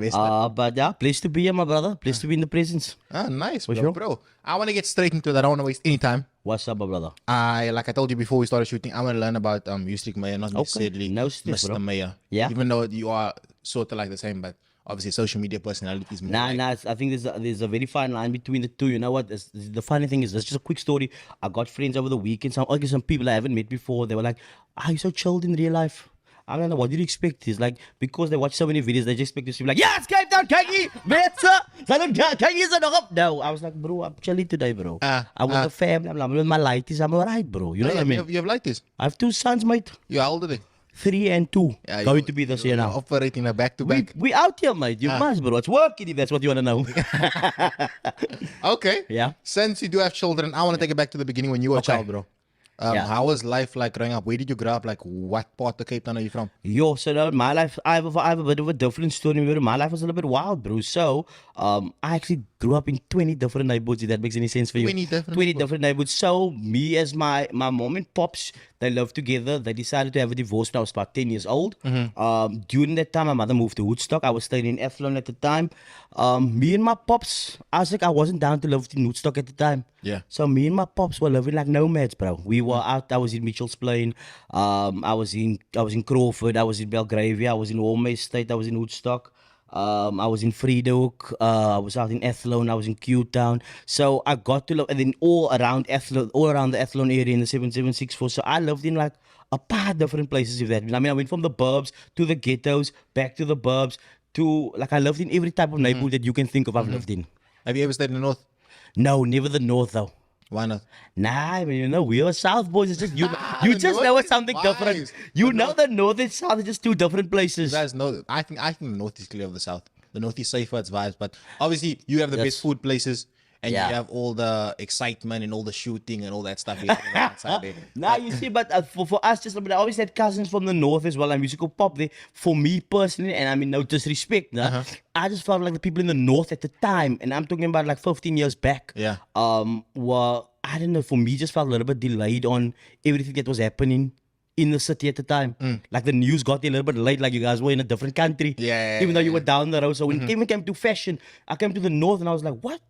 But yeah, place to be here, my brother. Place to be in the presence. Ah, nice, For bro. sure. Bro, I want to get straight into that. I don't want to waste any time. What's up, my brother? Like I told you before we started shooting, I want to learn about YUZRIQ MEYER, not necessarily No stress, Mr. bro. MEYER. Yeah. Even though you are sort of like the same, but obviously social media personality is more. Nah, I think there's a very fine line between the two. You know what? The funny thing is, that's just a quick story. I got friends over the weekend. Some people I haven't met before. They were like, "Are you so chilled in real life?" I don't know. What did you expect? It's like because they watch so many videos, they just expect to see like, "Yes, Cape Town, Kagi, better." Kagi is up. No, I was like, bro, I'm chilling today, bro. I'm with the family. I'm with my lighties. I'm alright, bro. You know what I mean? You have like this? I have two sons, mate. You how old are they? 3 and 2. Yeah, Going to be this year now. Operating a back to back. We out here, mate. You must, bro. It's working if that's what you want to know. Okay. Yeah. Since you do have children, I want to take it back to the beginning when you were a child, bro. Yeah. How was life like growing up? Where did you grow up? Like, what part of Cape Town are you from? Yo, so now my life, I have a bit of a different story. My life was a little bit wild, bro. So, I actually grew up in 20 different neighborhoods, if that makes any sense for you. 20 different neighborhoods. So, me as my mom and pops, they lived together. They decided to have a divorce when I was about 10 years old. During that time, my mother moved to Woodstock. I was staying in Athlone at the time. Me and my pops, I wasn't down to live in Woodstock at the time. Yeah. So me and my pops were living like nomads, bro. We were out. I was in Mitchell's Plain. I was in Crawford. I was in Belgravia. I was in Walmer Estate. I was in Woodstock. I was in Vredehoek. I was out in Athlone. I was in Q Town. So I got to live, and then all around the Athlone area in the 7764. So I lived in like a paar different places. If that, I mean, I went from the burbs to the ghettos, back to the burbs, to like I lived in every type of neighborhood that you can think of. I've lived in. Have you ever stayed in the north? No, never the north though. Why not? Nah, I mean, you know, we are South boys. It's just you just know it's something different. You know the north and south are just two different places. You guys know. I think the north is clear of the south. The north is safer, it's vibes, but obviously you have the best food places. And you have all the excitement and all the shooting and all that stuff. Nah, you see, but for us, just I always had cousins from the north as well, and musical pop there. For me personally, and I mean no disrespect, nah, I just felt like the people in the north at the time, and I'm talking about like 15 years back. Yeah. Were I don't know. For me, just felt a little bit delayed on everything that was happening in the city at the time. Like the news got there a little bit late, like you guys were in a different country. Yeah. Even though you were down the road. So when it even came to fashion, I came to the north and I was like, what?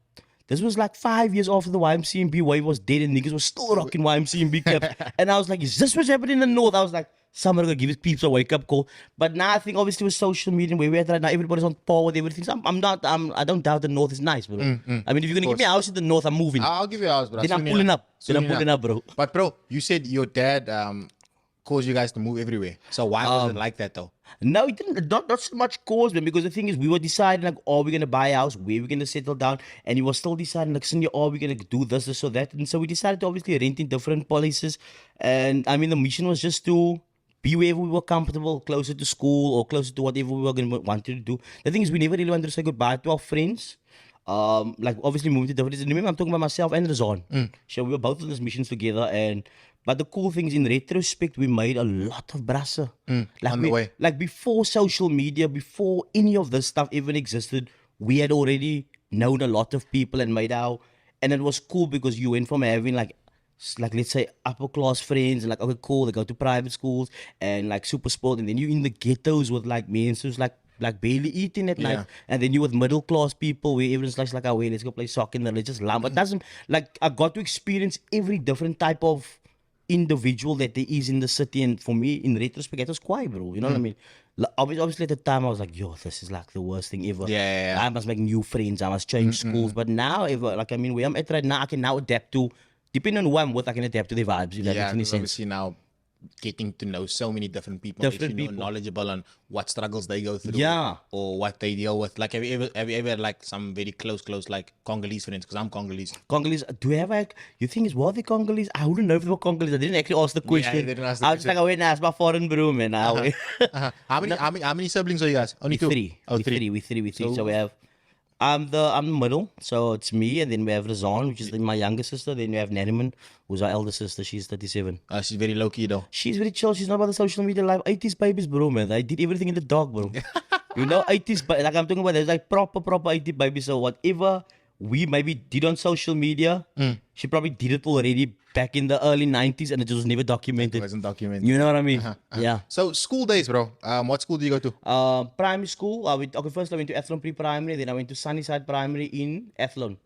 This was like 5 years after the YMCMB wave was dead and niggas were still rocking YMCMB caps. And I was like, is this what's happening in the north? I was like, someone gonna give his peeps a wake up call. But now I think obviously with social media and where we're at right now, everybody's on par with everything. So I don't doubt the north is nice, bro. I mean, if you're gonna give me a house in the north, I'm moving. I'll give you a house, bro. Then I'm pulling up, bro. But bro, you said your dad caused you guys to move everywhere. So why was it like that though? No, it didn't. Not so much cause, man. Because the thing is, we were deciding like, are we gonna buy a house? Where we gonna settle down? And he was still deciding like, are we gonna do this or that? And so we decided to obviously rent in different places. And I mean, the mission was just to be wherever we were comfortable, closer to school or closer to whatever we were gonna wanted to do. The thing is, we never really wanted to say goodbye to our friends. Like obviously moving to different places. Remember, I'm talking about myself and Razan. So we were both on these missions together, but the cool thing is, in retrospect, we made a lot of brassa. On the way. Like before social media, before any of this stuff even existed, we had already known a lot of people and and it was cool because you went from having like let's say upper class friends and like, okay, cool, they go to private schools and like super sport, and then you in the ghettos with like me and so it's like barely eating at night, and then you with middle class people where everyone's like, oh wait, let's go play soccer and let's just lamb. But doesn't like I got to experience every different type of individual that there is in the city, and for me in retrospect it was quiet, bro. You know what I mean? Obviously at the time I was like, yo, this is like the worst thing ever. I must make new friends, I must change schools. But now like I mean where I'm at right now, I can now adapt to, depending on who I'm with, I can adapt to their vibes, if that makes any sense. Obviously now getting to know so many different people, knowledgeable on what struggles they go through, or what they deal with. Like, have you ever had like some very close like Congolese friends? Because I'm Congolese. Do we have like, you think it's were they Congolese? I wouldn't know if they were Congolese. I didn't actually ask the question. Yeah, didn't ask the I was just like, I went and asked my foreign bro, man. How many siblings are you guys? Only two? Three. We three. So we have, I'm the middle, so it's me, and then we have Razan, which is my younger sister. Then we have Nariman, who's our elder sister. She's 37. She's very low key though. She's very chill. She's not about the social media life. 80s babies, bro, man. I did everything in the dark, bro. You know, 80s, like I'm talking about, there's like proper 80s babies. So whatever we maybe did on social media, she probably did it already back in the early 90s and it was never documented. It wasn't documented. You know what I mean? Yeah. So school days, bro. What school do you go to? Primary school, first I went to Athlone Pre-Primary, then I went to Sunnyside Primary in Athlone.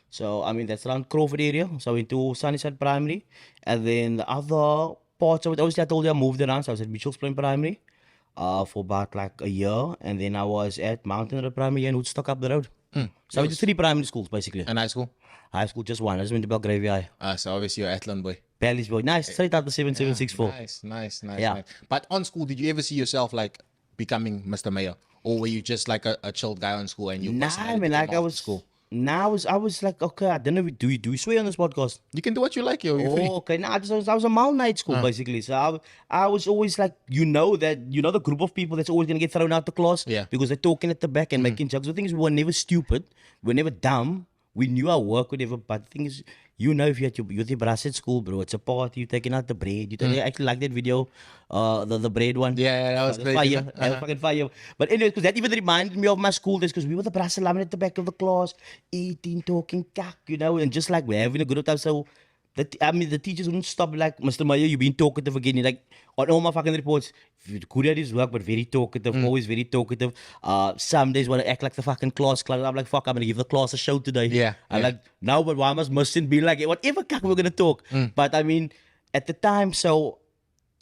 So, I mean, that's around Crawford area. So I went to Sunnyside Primary. And then the other parts of it, obviously I told you I moved around. So I was at Mitchell's Plain Primary for about like a year. And then I was at Mountain Road Primary in Woodstock up the road. So I went to 3 primary schools, basically. And high school? High school, just one. I just went to Belgravia High. So obviously you're Athlone boy. Bally's boy. Nice. Straight out the 7764. Nice. Yeah. Nice. But on school, did you ever see yourself like becoming Mr. Mayer? Or were you just like a chilled guy on school and you I mean, like I was school? Now I was like, okay, I don't know. Do we swear on this podcast? You can do what you like, yo. You're free. Okay. Nah, I was a Mal night school basically. So I was always like, the group of people that's always gonna get thrown out the class. Yeah. Because they're talking at the back and making jokes. The thing is, we were never stupid. We were never dumb. We knew our work, whatever. But the thing is, if you had your brass at school, bro, it's a party. You're taking out the bread. I actually like that video, the bread one. Yeah, that was great. Fire. That was fucking fire. But anyway, because that even reminded me of my school days, because we were the brass alumni at the back of the class, eating, talking, cack, and just like we're having a good time. So, the teachers wouldn't stop like, Mr. Meyer, you've been talkative again. You're like, on all my fucking reports, good at his work, but very talkative, always very talkative. Some days want to act like the fucking class clown. I'm like, fuck, I'm going to give the class a show today. Yeah. I'm like, no, but why mustn't be like, whatever cack we're going to talk. But I mean, at the time, so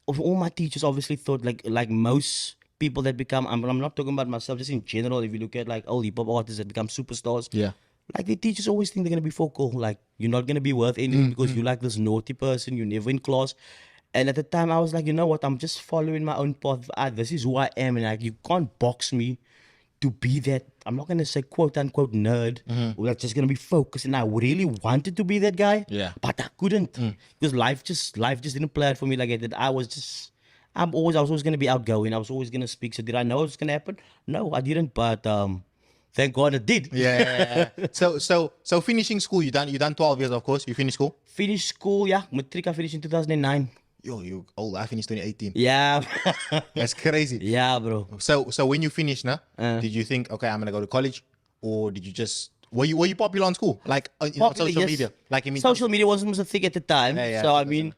all my teachers obviously thought like most people that become, I'm not talking about myself, just in general, if you look at like all hip-hop artists that become superstars. Yeah. Like the teachers always think they're gonna be focal. Like you're not gonna be worth anything because you're like this naughty person. You're never in class. And at the time, I was like, you know what? I'm just following my own path. This is who I am, and like you can't box me to be that. I'm not gonna say quote unquote nerd. Or that's just gonna be focused. And I really wanted to be that guy. Yeah. But I couldn't because life just didn't play out for me like that. I was always gonna be outgoing. I was always gonna speak. So did I know it was gonna happen? No, I didn't. But thank God it did. Yeah. So finishing school, you done 12 years, of course. You finished school? Finished school, yeah. Matric, I finished in 2009. Yo, you old. I finished 2018. Yeah. That's crazy. Yeah, bro. So when you finished, did you think, okay, I'm gonna go to college, or did you just were you popular on school, like on social media? Like, I mean, social media wasn't a thing at the time. So I mean,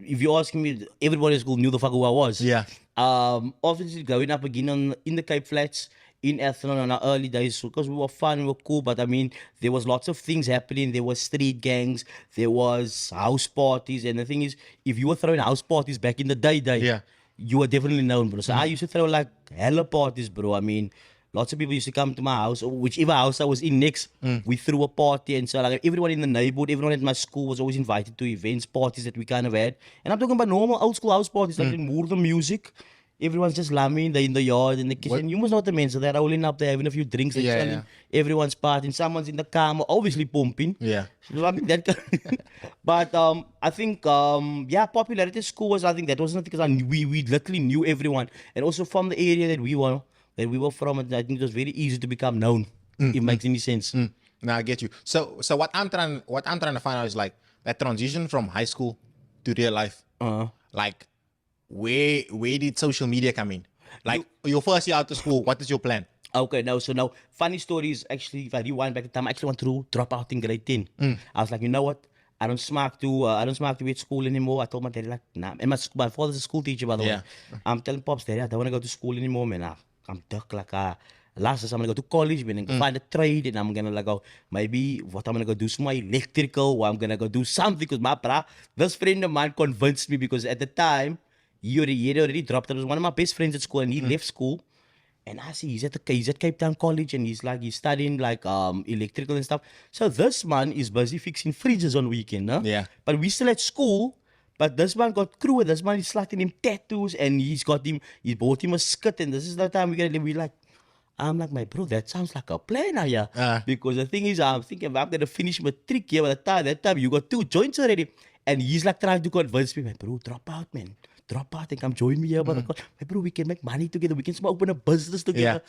if you're asking me, everybody at school knew the fuck who I was. Yeah. Obviously growing up again in the Cape Flats in Athlone in our early days, because we were fun, we were cool, but I mean, there was lots of things happening. There was street gangs, there was house parties, and the thing is, if you were throwing house parties back in the day, yeah, you were definitely known, bro. So I used to throw like hella parties, bro. I mean, lots of people used to come to my house, or whichever house I was in next, we threw a party. And so like everyone in the neighborhood, everyone at my school was always invited to events, parties that we kind of had. And I'm talking about normal old school house parties, like in more the music. Everyone's just lamming in the yard, in the kitchen. What? You must know what I mean. So they're rolling up there, having a few drinks. Everyone's partying. Someone's in the car, obviously pumping. Yeah. So, I mean, but I think, popularity at school was, I think that wasn't because we literally knew everyone. And also from the area that we were from, I think it was very easy to become known, if it makes any sense. Now I get you. So what I'm trying to find out is like that transition from high school to real life. Like, where did social media come in? Like, your first year out of school, what is your plan? Okay, now funny story is actually, if I rewind back the time, I actually want to drop out in grade 10. I was like, you know what? I don't smack to be at school anymore. I told my daddy, like, nah. And my father's a school teacher, by the way. I'm telling Pops, Daddy, I don't want to go to school anymore, man. I'm duck like last I'm gonna go to college, man, and find a trade, and I'm gonna like go maybe what I'm gonna go do some electrical, or I'm gonna go do something, because this friend of mine convinced me, because at the time he had already dropped out. It was one of my best friends at school, and he left school. And I see he's at Cape Town College, and he's studying like electrical and stuff. So this man is busy fixing fridges on weekend, huh? Yeah. But we still at school. But this man got crew. This man is slotting him tattoos, and he bought him a skirt, and this is the time I'm like, my bro, that sounds like a plan, yeah. Because the thing is, I'm thinking I'm gonna finish my trick here. By that time you got 2 joints already, and he's like trying to convince me, my bro, drop out, man. Drop out and come join me here. But my bro, we can make money together. We can open a business together.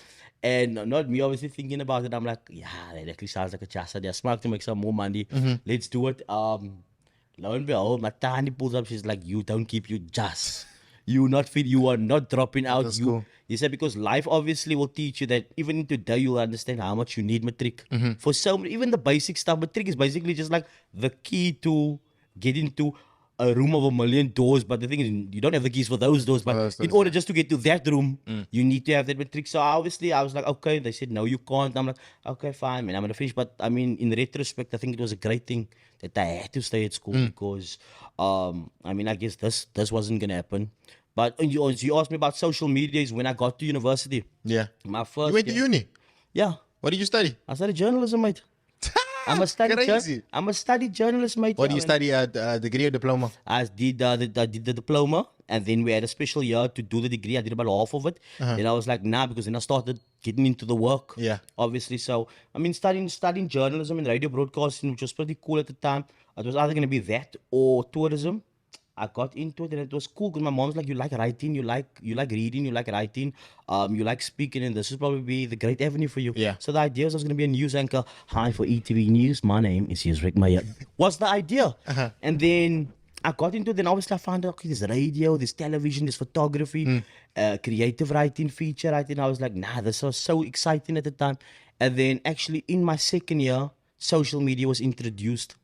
Yeah. And not me obviously thinking about it. I'm like, yeah, that actually sounds like a chance. They're smart to make some more money. Let's do it. Lo and behold, my tiny pulls up. She's like, you don't keep you just. You are not dropping out. That's cool. He said because life obviously will teach you that even today you'll understand how much you need matric for even the basic stuff. Matric is basically just like the key to get into a room of 1,000,000 doors. But the thing is, you don't have the keys for those doors. But in order just to get to that room, you need to have that matric. So obviously, I was like, okay. They said no, you can't. I'm like, okay, fine, man. I'm gonna finish. But I mean, in retrospect, I think it was a great thing that I had to stay at school because, I mean, I guess this wasn't gonna happen. But you asked me about social media is when I got to university. Yeah. My first. You went to uni? Yeah. What did you study? I studied journalism, mate. I'm a study journalist, mate. What do you study? A degree or diploma? I did the diploma, and then we had a special year to do the degree. I did about half of it. Then I was like, nah, because then I started getting into the work. Yeah. Obviously. So I mean, studying journalism and radio broadcasting, which was pretty cool at the time. It was either going to be that or tourism. I got into it and it was cool because my mom's like, you like writing, you like reading, you like writing, you like speaking, and this will probably be the great avenue for you. Yeah. So the idea was I was going to be a news anchor. Hi for ETV News. My name is YUZRIQ MEYER. Was the idea. And then I got into it. Then obviously I found out, okay, there's radio, there's television, there's photography, creative writing, feature writing. I was like, nah, this was so exciting at the time. And then actually in my second year, social media was introduced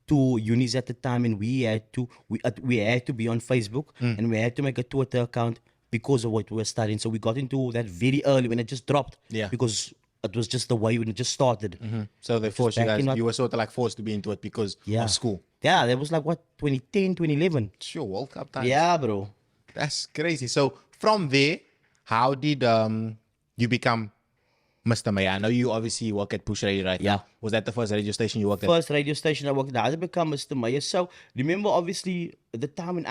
to unis at the time, and we had to be on Facebook and we had to make a Twitter account because of what we were studying. So we got into that very early when it just dropped. Yeah. Because it was just the way when it just started. So they forced you guys. You were sort of like forced to be into it because of school. Yeah, that was like what 2010, 2011. Sure, World Cup time. Yeah, bro. That's crazy. So from there, how did you become Mr. MEYER? I know you obviously work at Push Radio right now. Was that the first radio station you worked at? First radio station I worked at. I had become Mr. MEYER. So remember, obviously, at the time when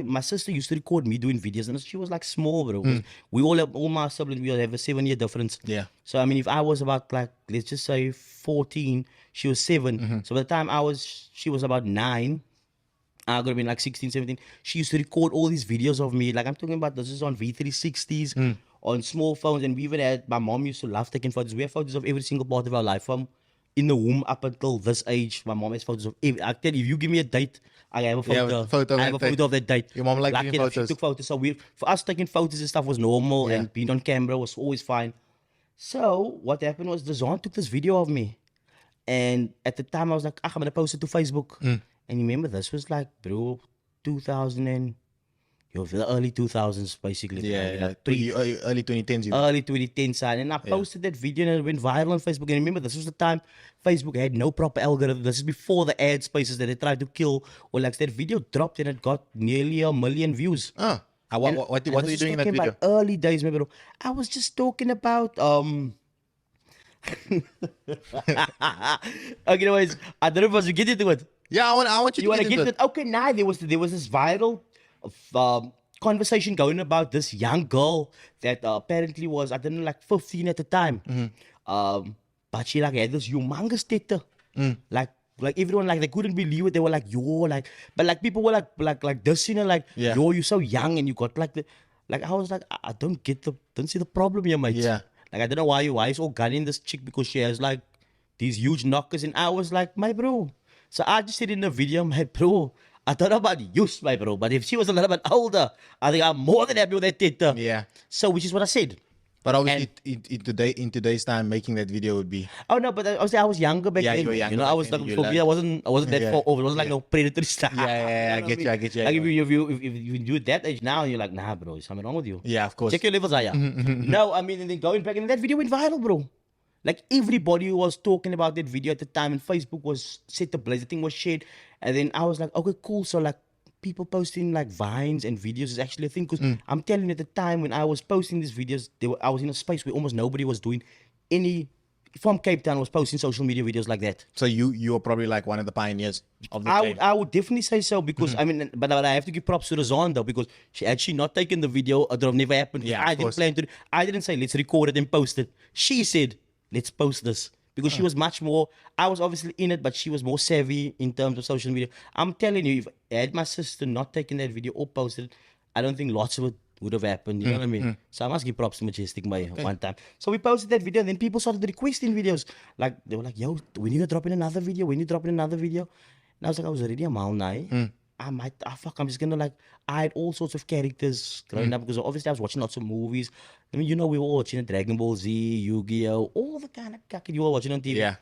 my sister used to record me doing videos, and she was like small, bro. We all my siblings, we all have a 7-year difference. Yeah. So I mean, if I was about like, let's just say 14, she was 7. So by the time she was about 9. I could have been like 16, 17. She used to record all these videos of me. Like I'm talking about, this is on V360s, on small phones. And we even had, my mom used to love taking photos. We have photos of every single part of our life, from in the womb up until this age. My mom has photos of every, I tell you, if you give me a date, I have a photo. I have a photo of that date. Your mom liked taking photos? She took photos. So for us, taking photos and stuff was normal, and being on camera was always fine. So what happened was, the Zon took this video of me. And at the time I was like, I'm going to post it to Facebook. And remember, this was like, bro, 2000 and, the early 2000s, basically. Yeah. Early 2010s. Early 2010s, son. And I posted that video and it went viral on Facebook. And remember, this was the time Facebook had no proper algorithm. This is before the ad spaces that they tried to kill. Or like that video dropped and it got nearly 1 million views. What were you doing in that video? Early days, maybe. I was just talking about okay, anyways, I don't know if I was get into it. Yeah, I want you to get into it. Okay, now there was this viral conversation going about this young girl that apparently was, I don't know, like 15 at the time. But she like had this humongous teta. Like everyone, like they couldn't believe it. They were like, yo, like, but like people were like this, you know, like, yo, you're so young and you got like the, like I was like, I don't see the problem here, mate. Yeah. Like I don't know why is all gunning this chick because she has like these huge knockers, and I was like, my bro. So I just said in the video, my bro, I don't know about you, my bro, but if she was a little bit older, I think I'm more than happy with that teta. Yeah. So which is what I said. But obviously, in today's time, making that video would be. Oh no, but I was younger back then. You were younger. You know, I was like, for me, I wasn't that far over. It wasn't like no predatory stuff. Yeah, I get you. Like if you do that age now, you're like, nah, bro, there's something wrong with you. Yeah, of course. Check your levels, Aya. No, I mean, and then going back, and that video went viral, bro. Like everybody was talking about that video at the time, and Facebook was set ablaze. The thing was shared, and then I was like, okay, cool. So like, people posting like vines and videos is actually a thing, because I'm telling you, at the time when I was posting these videos, I was in a space where almost nobody was doing any, from Cape Town, was posting social media videos like that. So you were probably like one of the pioneers of the I would definitely say so, because I mean, but I have to give props to the Zon though, because she actually not taken the video, it would have never happened. Yeah, I didn't plan to. I didn't say let's record it and post it. She said let's post this. Because she was much more, I was obviously in it, but she was more savvy in terms of social media. I'm telling you, if I had my sister not taken that video or posted it, I don't think lots of it would have happened. You know what I mean? So I must give props to Majestic one time. So we posted that video, and then people started requesting videos. Like, they were like, yo, when you drop in another video? When you drop in another video? And I was like, I was already a mal now. I'm just gonna like, I had all sorts of characters growing up because obviously I was watching lots of movies. I mean, we were watching Dragon Ball Z, Yu-Gi-Oh, all the kind of cack you were watching on TV. Yeah.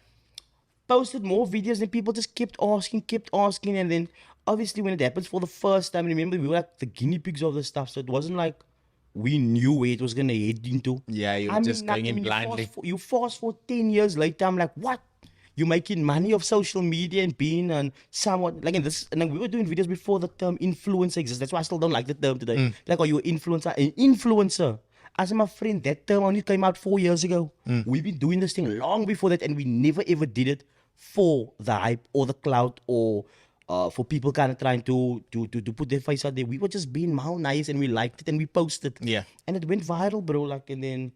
Posted more videos and people just kept asking. And then obviously when it happens for the first time, remember we were like the guinea pigs of the stuff. So it wasn't like we knew where it was gonna head into. Yeah, you were just going in blindly. You fast for 10 years later, I'm like, what? You're making money off social media and being on somewhat like in this, and like we were doing videos before the term influencer exists. That's why I still don't like the term today. Like, are you an influencer? An influencer. As my friend, that term only came out 4 years ago. We've been doing this thing long before that, and we never ever did it for the hype or the clout or for people kind of trying to put their face out there. We were just being mal nice and we liked it and we posted. Yeah. And it went viral, bro. Like, and then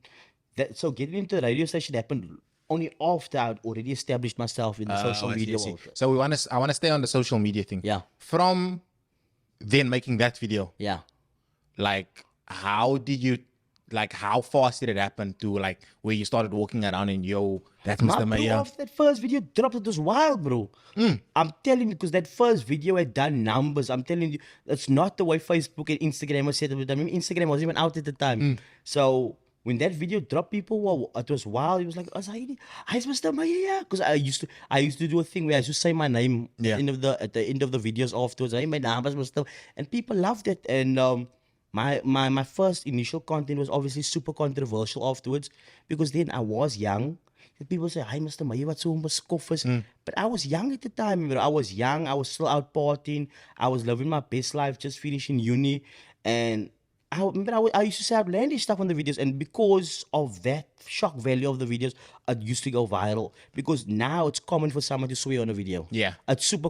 so getting into the radio station happened only after I'd already established myself in the social media world. So I want to stay on the social media thing. Yeah. From then making that video, Yeah. like how fast did it happen to like where you started walking around and that's Mr. Meyer? After that first video dropped, it was wild, bro. I'm telling you, because that first video had done numbers. I'm telling you, that's not the way Facebook and Instagram was set up. I mean, Instagram wasn't even out at the time. So when that video dropped, it was wild. It was like, I Mr. Meyer, because I used to do a thing where I used to say my name at the end of the videos afterwards. My name is Mr. And people loved it. And my first initial content was obviously super controversial afterwards, because then I was young. And people say, hi Mr. Meyer, what's so scoffers? But I was young at the time. I was young. I was still out partying. I was living my best life, just finishing uni. And I remember I used to say outlandish stuff on the videos, and because of that shock value of the videos, it used to go viral. Because now it's common for someone to swear on a video. Yeah. It's super.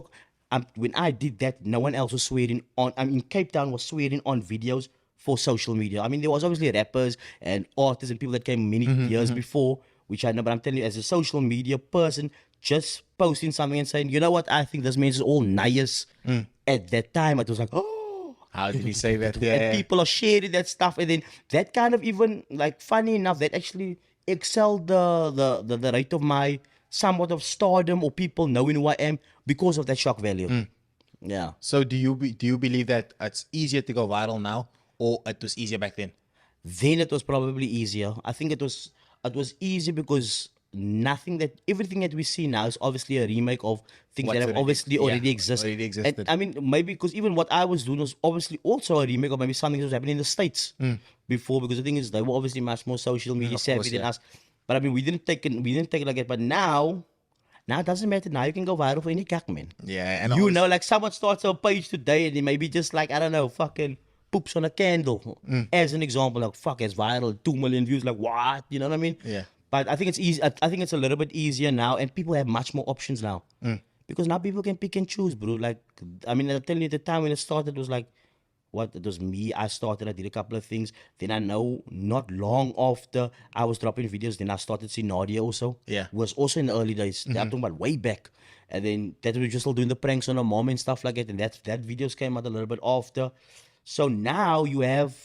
When I did that, no one else was swearing on. I mean, Cape Town was swearing on videos for social media. I mean, there was obviously rappers and artists and people that came many years before, which I know. But I'm telling you, as a social media person, just posting something and saying, you know what, I think this means all nice. At that time, it was like, oh. How did he say that? Yeah. And people are sharing that stuff, and then that kind of, even like, funny enough, that actually excelled the rate of my somewhat of stardom or people knowing who I am because of that shock value. Yeah. So do you believe that it's easier to go viral now, or it was easier back then? Then it was probably easier. I think it was easier because everything that we see now is obviously a remake of things that have obviously already existed. And, I mean, maybe because even what I was doing was obviously also a remake of maybe something that was happening in the States before, because the thing is, they were obviously much more social media savvy than us. But I mean, we didn't take it like that. But now it doesn't matter. Now you can go viral for any cack, man. Yeah. And like someone starts a page today and they maybe just like, I don't know, fucking poops on a candle. As an example, like, fuck, it's viral, 2 million views, like, what? You know what I mean? Yeah. But I think it's easy. I think it's a little bit easier now, and people have much more options now. Because now people can pick and choose, bro. Like, I mean, I'm telling you, the time when it started was like, it was me. I started, I did a couple of things. Then I know not long after I was dropping videos, then I started seeing Nadia also. Yeah. Was also in the early days. I'm talking about way back. And then that we were just still doing the pranks on her mom and stuff like that. And that videos came out a little bit after. So now you have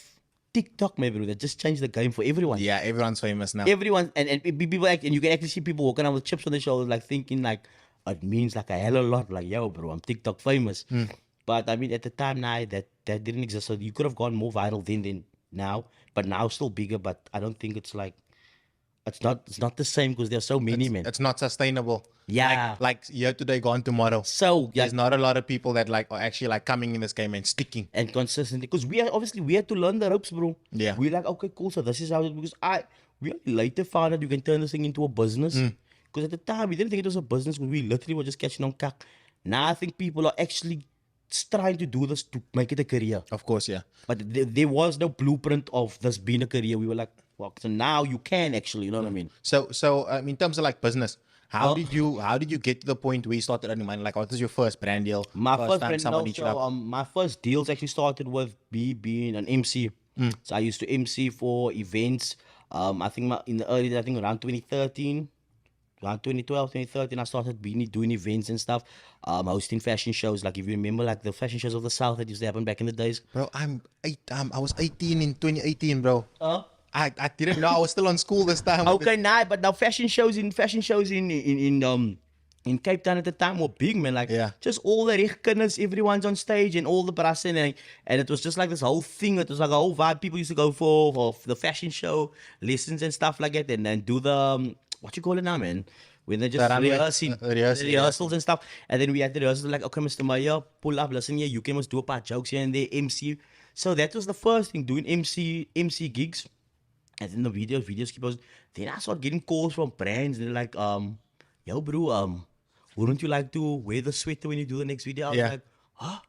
TikTok, maybe, that just changed the game for everyone. Yeah, everyone's famous now. Everyone, and people and you can actually see people walking around with chips on their shoulders, like thinking like it means like a hell of a lot. Like, yo, bro, I'm TikTok famous. But I mean, at the time now that didn't exist, so you could have gone more viral then than now. But now still bigger. But I don't think it's like it's not the same because there's so many, man. It's not sustainable. Yeah. Like here today, gone tomorrow. So there's not a lot of people that like are actually like coming in this game and sticking and consistently, because we had to learn the ropes, bro. Yeah. We're like, okay, cool. So this is how it, because we only later found out you can turn this thing into a business. Because at the time we didn't think it was a business, because we literally were just catching on cack. Now I think people are actually trying to do this to make it a career. Of course, yeah. But there was no blueprint of this being a career. We were like, well, so now you can actually, you know what I mean? So in terms of like business, how did you get to the point where you started earning money? Like, what was your first brand deal? My first brand deal, my first deals actually started with me being an MC. So I used to MC for events. I think in the early days, I think around 2013. Around 2012, 2013, I started doing events and stuff, hosting fashion shows. Like, if you remember, like the fashion shows of the South that used to happen back in the days. Bro, I was 18 in 2018, bro. I didn't know I was still on school this time. Okay, but now fashion shows in in Cape Town at the time were big, man. Like, Yeah. just all the Richtkunners, everyone's on stage and all the brassen. And it was just like this whole thing. It was like a whole vibe. People used to go for the fashion show, lessons and stuff like that. And then do the, what you call it now, man? When they're just rehearsing, rehearsals and stuff. And then we had the rehearsals like, okay, Mr. Meyer, pull up, listen here, you can must do a paar jokes here and there, MC. So that was the first thing, doing MC gigs. And then the videos keep on. Then I started getting calls from brands. They're like, yo, bro, wouldn't you like to wear the sweater when you do the next video? I was like, huh?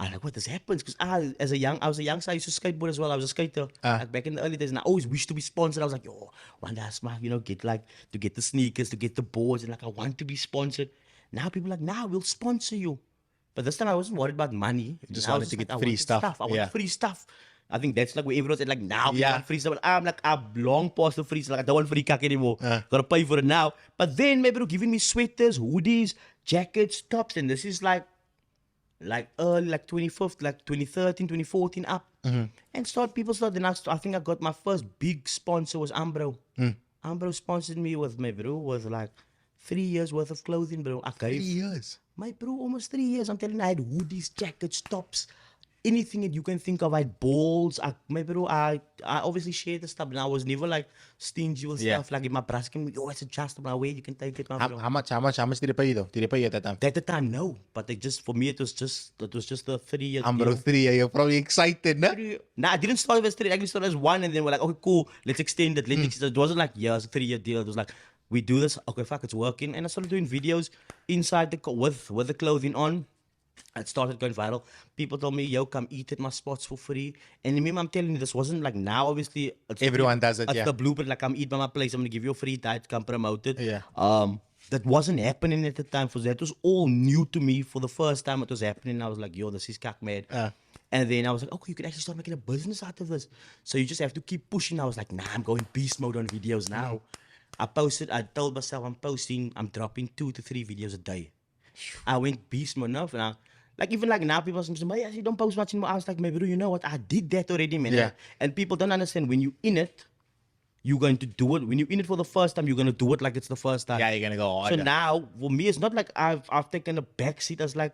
I'm like, what this happens? Because I was a youngster, I used to skateboard as well. I was a skater like back in the early days, and I always wished to be sponsored. I was like, yo, one day I smart, get like to get the sneakers, to get the boards, and like I want to be sponsored. Now people are like, nah, we'll sponsor you. But this time I wasn't worried about money. You just wanted to get free stuff. I want free stuff. I think that's like where everyone's like, now we want free stuff. But I'm like, I've long past the free stuff. Like, I don't want free cack anymore. Gotta pay for it now. But then maybe they're giving me sweaters, hoodies, jackets, tops, and this is like early, like 25th, like 2013, 2014 up. And people started, then I think I got my first big sponsor was Ambro. Ambro sponsored me with like 3 years worth of clothing, bro. I gave 3 years. My bro, almost 3 years. I'm telling you, I had hoodies, jackets, tops, anything that you can think of. I had balls. I obviously shared the stuff, and I was never like stingy with stuff. Like if my brass came, yo, it's adjustable. Way you can take it. How much did they pay you though? Did they pay you at that time? At the time, no. But they just, for me, it was just a 3 year. Bro, 3 years. You're probably excited, no? Nah, I didn't start as 3. I actually started as 1, and then we're like, okay, cool, let's extend it. It wasn't like, yeah, it's a 3 year deal. It was like, we do this, okay, fuck, it's working. And I started doing videos inside with the clothing on. It started going viral. People told me, yo, come eat at my spots for free. And remember, I'm telling you, this wasn't like now, obviously. Everyone does it, it's the blueprint, like, come eat by my place, I'm going to give you a free diet, come promote it. Yeah. That wasn't happening at the time. For that was all new to me. For the first time it was happening, I was like, yo, this is cack mad. And then I was like, okay, you can actually start making a business out of this. So you just have to keep pushing. I was like, nah, I'm going beast mode on videos now. I told myself I'm dropping 2 to 3 videos a day. I went beast mode enough. And even now, people say, Meyer, you don't post much anymore. I was like, maybe you know what? I did that already, man. Yeah. And people don't understand, when you're in it, you're going to do it. When you're in it for the first time, you're going to do it like it's the first time. Yeah, you're going to go harder. So now, for me, it's not like I've taken a back seat. It's like,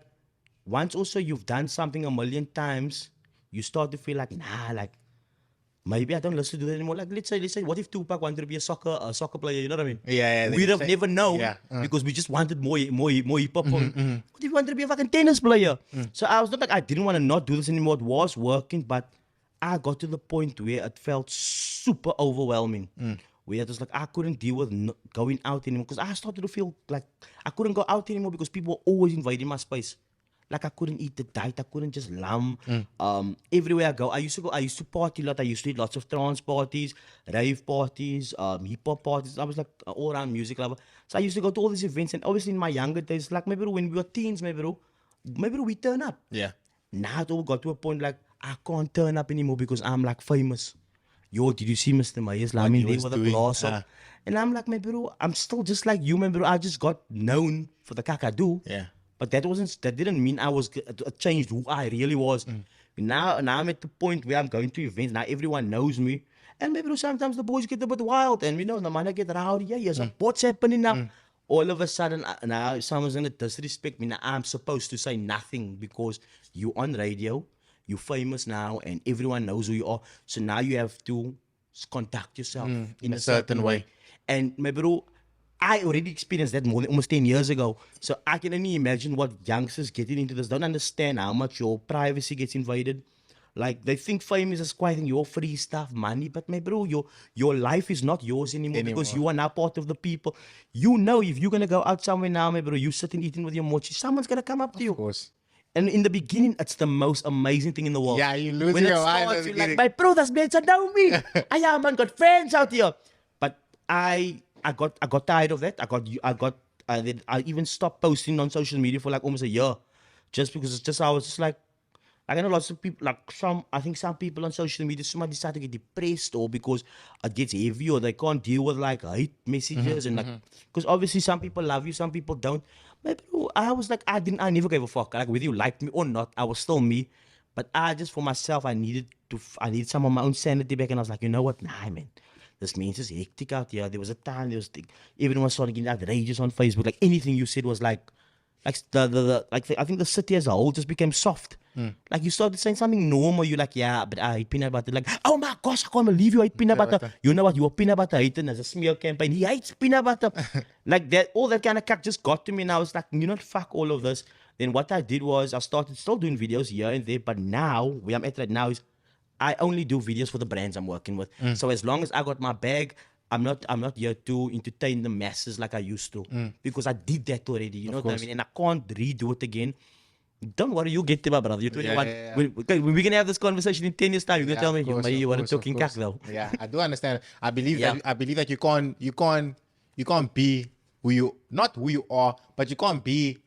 once also you've done something a million times, you start to feel like, nah, like, maybe I don't listen to that anymore. Like, let's say, what if Tupac wanted to be a soccer player? You know what I mean? Yeah. We'd have never known because we just wanted more hip hop. What if you wanted to be a fucking tennis player? So I was not like, I didn't want to not do this anymore. It was working, but I got to the point where it felt super overwhelming. Where it was like, I couldn't deal with going out anymore, because I started to feel like I couldn't go out anymore because people were always invading my space. Like, I couldn't eat the diet. I couldn't just lamb. Everywhere I go, I used to party a lot. I used to eat lots of trance parties, rave parties, hip-hop parties. I was like an all-around music lover. So I used to go to all these events. And obviously in my younger days, like maybe when we were teens, maybe we turn up. Yeah. Now it all got to a point like, I can't turn up anymore because I'm like famous. Yo, did you see Mr. Meyer's laming there with a glass up? And I'm like, maybe I'm still just like you, maybe I just got known for the cack I do. Yeah. But that didn't mean it changed who I really was. Now I'm at the point where I'm going to events. Now everyone knows me. And maybe sometimes the boys get a bit wild. And the man get rowdy. Yeah, here's what's happening now. All of a sudden, now someone's going to disrespect me. Now I'm supposed to say nothing because you're on radio. You're famous now. And everyone knows who you are. So now you have to conduct yourself in a certain way. And maybe I already experienced that more than almost 10 years ago. So I can only imagine what youngsters getting into this don't understand how much your privacy gets invaded. Like, they think fame is just quieting your free stuff, money. But, my bro, your life is not yours anymore because you are now part of the people. You know, if you're going to go out somewhere now, my bro, you sitting eating with your mochi, someone's going to come up to you. Of course. And in the beginning, it's the most amazing thing in the world. Yeah, you lose your mind. You're like, my bro, that's man, know me. I man got friends out here. But I got tired of that. I even stopped posting on social media for like almost a year, just because I was just like I know lots of people, like I think some people on social media, somebody decide to get depressed or because it gets heavy or they can't deal with like hate messages and like, because obviously some people love you, some people don't. But I was like, I never gave a fuck. Like, whether you liked me or not, I was still me. But I just, for myself, I needed some of my own sanity back, and I was like, you know what, nah, man. this means it's hectic out here. There was a time, everyone was starting getting outrageous on Facebook. Like anything you said was like I think the city as a whole just became soft. Like you started saying something normal, you're like, yeah, but I eat peanut butter. Like, oh my gosh, I can't believe you ate peanut butter. You know what? You're a peanut butter hater. There's a smear campaign. He hates peanut butter. Like that, all that kind of cuck just got to me. And I was like, you know, fuck all of this. Then what I did was I started still doing videos here and there. But now, where I'm at right now is I only do videos for the brands I'm working with. So as long as I got my bag, I'm not here to entertain the masses like I used to. Because I did that already. You know what I mean? And I can't redo it again. Don't worry, you'll get there, my brother. You're 21. When we're gonna have this conversation in 10 years' time, you're gonna tell me you weren't talking cack though. Yeah, I do understand. I believe that you can't be not who you are, but you can't be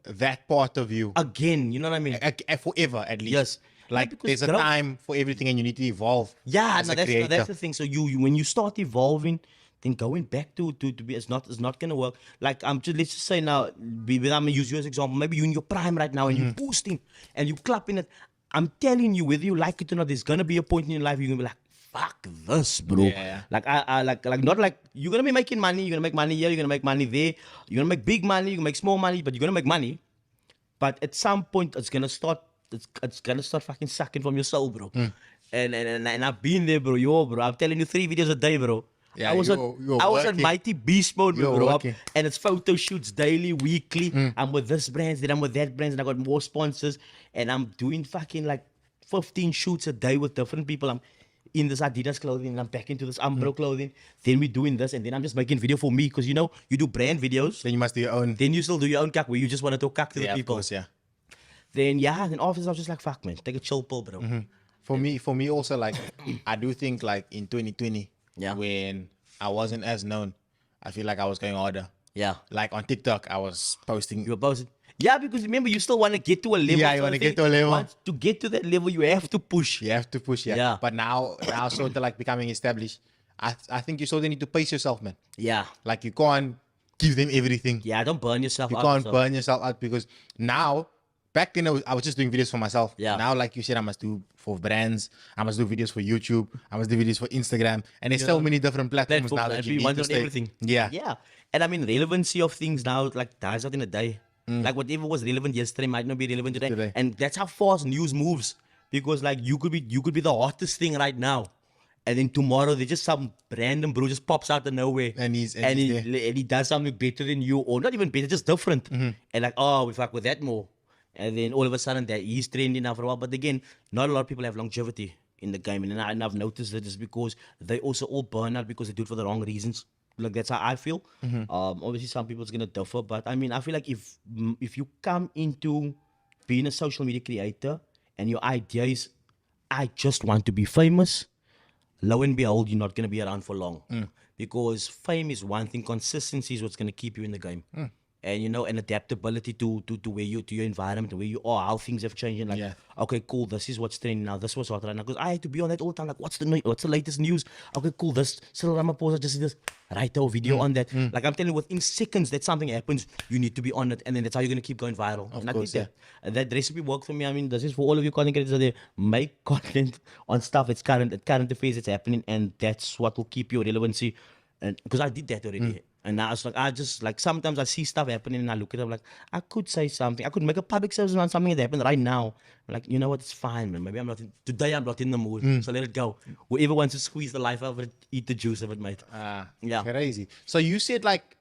that part of you again. You know what I mean? Forever, at least. Yes. Like there's a time for everything, and you need to evolve. Yeah, that's the thing. So you when you start evolving, then going back to be it's not gonna work. Like let's just say now, I'm gonna use you as an example. Maybe you're in your prime right now and you're boosting and you clapping it. I'm telling you, whether you like it or not, there's gonna be a point in your life you're gonna be like, fuck this, bro. Yeah. Like I like not like you're gonna be making money, you're gonna make money here, you're gonna make money there, you're gonna make big money, you're gonna make small money, but you're gonna make money. But at some point it's gonna start fucking sucking from your soul, bro. And I've been there, bro. I'm telling you, 3 videos a day, bro. Yeah, I was on mighty beast mode, bro. And it's photo shoots daily, weekly. I'm with this brand, then I'm with that brand, and I got more sponsors. And I'm doing fucking like 15 shoots a day with different people. I'm in this Adidas clothing, and I'm back into this Umbro clothing. Then we're doing this, and then I'm just making video for me, because you know, you do brand videos. Then you must do your own. Then you still do your own cack, where you just want to talk cack to the people. Of course, yeah. Then after I was just like, fuck, man, take a chill pill, bro. For me also, like, I do think like in 2020, when I wasn't as known, I feel like I was going harder. Yeah. Like on TikTok, I was posting. You were posting. Yeah, because remember, you still want to get to a level. Yeah, you want to get to a level. To get to that level, you have to push. You have to push, yeah. But now sort of like becoming established, I think you sort of need to pace yourself, man. Yeah. Like you can't give them everything. Yeah, don't burn yourself out. You can't burn yourself out, because now, back then I was just doing videos for myself. Yeah. Now, like you said, I must do for brands. I must do videos for YouTube. I must do videos for Instagram. And there's so many different platforms now that you need to stay. Everything. Yeah. Yeah. And I mean, relevancy of things now like dies out in a day. Like whatever was relevant yesterday might not be relevant today. And that's how fast news moves. Because like you could be the hottest thing right now. And then tomorrow there's just some random bro just pops out of nowhere. And he does something better than you, or not even better, just different. And like, oh, we fuck with that more. And then all of a sudden that he's trending now for a while. But again, not a lot of people have longevity in the game. And I've noticed that it's because they also all burn out because they do it for the wrong reasons. Like that's how I feel. Obviously some people's gonna differ, but I mean I feel like if you come into being a social media creator and your idea is I just want to be famous, lo and behold, you're not gonna be around for long. Because fame is one thing, consistency is what's gonna keep you in the game. And you know, and adaptability to where to your environment, where you are, how things have changed. And like, okay, cool, this is what's trending now. This was hot right now. Because I had to be on that all the time. Like, what's the latest news? Okay, cool. This Cyril Ramaphosa just did this. Write a video on that. Like I'm telling you, within seconds that something happens, you need to be on it, and then that's how you're gonna keep going viral. Of and course, I think that recipe worked for me. I mean, this is for all of you content creators out there. Make content on stuff that's current affairs that's happening, and that's what will keep your relevancy. And because I did that already. And now it's like, I just, like, sometimes I see stuff happening and I look at it, I'm like, I could say something. I could make a public service on something that happened right now. I'm like, you know what, it's fine, man. Maybe today I'm not in the mood. So let it go. Whoever wants to squeeze the life out of it, eat the juice of it, mate. Crazy. So you said, like,